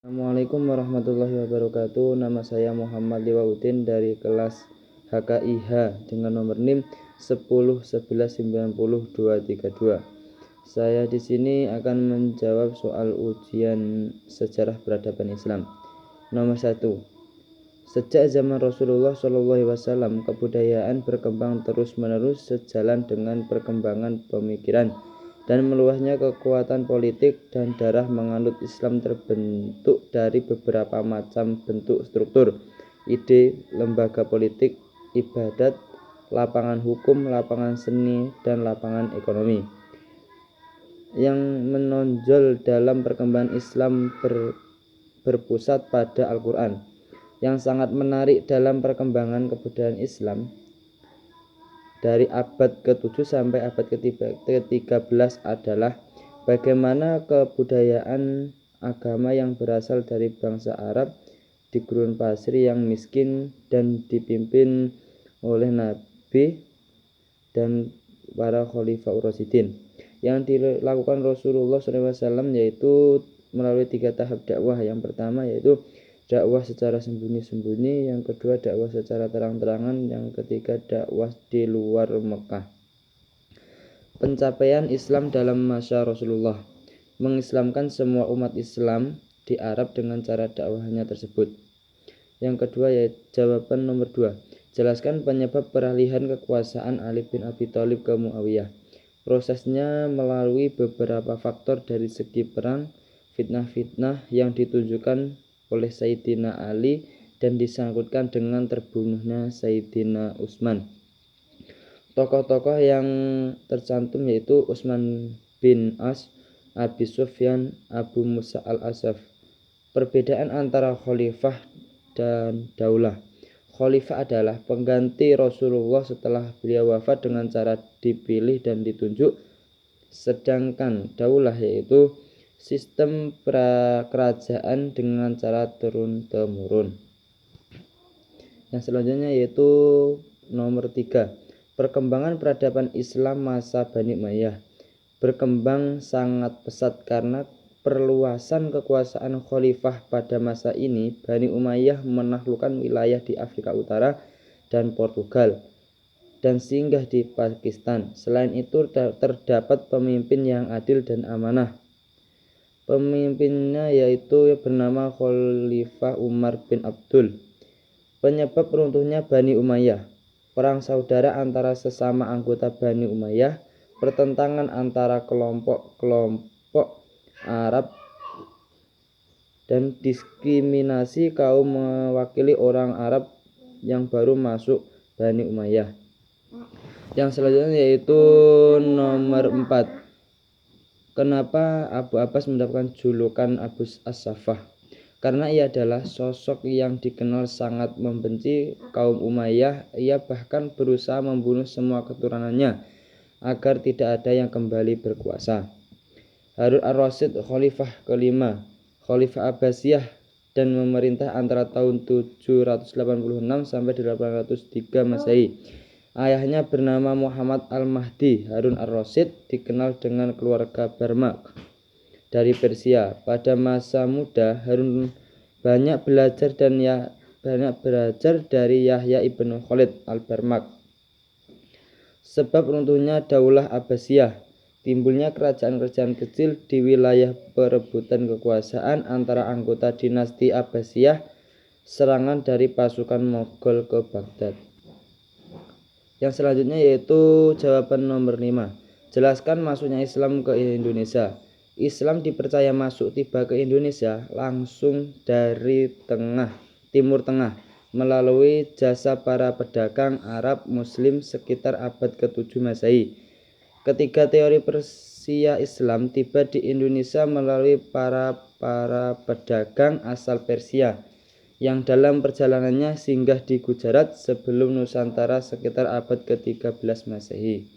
Assalamualaikum warahmatullahi wabarakatuh. Nama saya Muhammad Liwaudin dari kelas HKIH dengan nomor NIM 1011900232. Saya di sini akan menjawab soal ujian sejarah peradaban Islam. Nomor 1. Sejak zaman Rasulullah SAW, kebudayaan berkembang terus-menerus sejalan dengan perkembangan pemikiran dan meluasnya kekuatan politik, dan darah menganut Islam terbentuk dari beberapa macam bentuk struktur, ide, lembaga politik, ibadat, lapangan hukum, lapangan seni, dan lapangan ekonomi. Yang menonjol dalam perkembangan Islam berpusat pada Al-Quran. Yang sangat menarik dalam perkembangan kebudayaan Islam dari abad ke-7 sampai abad ke-13 adalah bagaimana kebudayaan agama yang berasal dari bangsa Arab di gurun pasir yang miskin dan dipimpin oleh Nabi dan para khalifah Rasyidin yang dilakukan Rasulullah SAW, yaitu melalui 3 tahap dakwah. Yang pertama yaitu dakwah secara sembunyi-sembunyi, yang kedua dakwah secara terang-terangan, yang ketiga dakwah di luar Mekah. Pencapaian Islam dalam masa Rasulullah: mengislamkan semua umat Islam di Arab dengan cara dakwahnya tersebut. Yang kedua yaitu jawaban nomor 2. Jelaskan penyebab peralihan kekuasaan Ali bin Abi Thalib ke Muawiyah. Prosesnya melalui beberapa faktor dari segi perang, fitnah-fitnah yang ditunjukkan oleh Sayyidina Ali dan disangkutkan dengan terbunuhnya Sayyidina Utsman. Tokoh-tokoh yang tercantum yaitu Utsman bin As, Abi Sufyan, Abu Musa al-Asaf. Perbedaan antara khalifah dan daulah. Khalifah adalah pengganti Rasulullah setelah beliau wafat dengan cara dipilih dan ditunjuk, sedangkan daulah yaitu sistem kerajaan dengan cara turun-temurun. Yang selanjutnya yaitu nomor 3. Perkembangan peradaban Islam masa Bani Umayyah berkembang sangat pesat karena perluasan kekuasaan khalifah pada masa ini. Bani Umayyah menaklukkan wilayah di Afrika Utara dan Portugal dan singgah di Pakistan. Selain itu terdapat pemimpin yang adil dan amanah. Pemimpinnya yaitu bernama Khalifah Umar bin Abdul. Penyebab runtuhnya Bani Umayyah: perang saudara antara sesama anggota Bani Umayyah, pertentangan antara kelompok-kelompok Arab, dan diskriminasi kaum mewakili orang Arab yang baru masuk Bani Umayyah. Yang selanjutnya yaitu nomor 4. Kenapa Abu Abbas mendapatkan julukan Abu As-Saffah? Karena ia adalah sosok yang dikenal sangat membenci kaum Umayyah. Ia bahkan berusaha membunuh semua keturunannya agar tidak ada yang kembali berkuasa. Harun ar-Rasyid, khalifah kelima, khalifah Abbasiyah, dan memerintah antara tahun 786 sampai 803 Masehi. Ayahnya bernama Muhammad al-Mahdi. Harun ar-Rasyid dikenal dengan keluarga Barmak dari Persia. Pada masa muda, Harun banyak belajar dari Yahya ibn Khalid al-Barmak. Sebab runtuhnya Daulah Abbasiyah, timbulnya kerajaan-kerajaan kecil di wilayah perebutan kekuasaan antara anggota dinasti Abbasiyah, serangan dari pasukan Mogol ke Baghdad. Yang selanjutnya yaitu jawaban nomor 5. Jelaskan masuknya Islam ke Indonesia. Islam dipercaya tiba ke Indonesia langsung dari Timur Tengah melalui jasa para pedagang Arab Muslim sekitar abad ke-7 Masehi. Ketiga teori Persia Islam tiba di Indonesia melalui para pedagang asal Persia yang dalam perjalanannya singgah di Gujarat sebelum Nusantara sekitar abad ke-13 Masehi.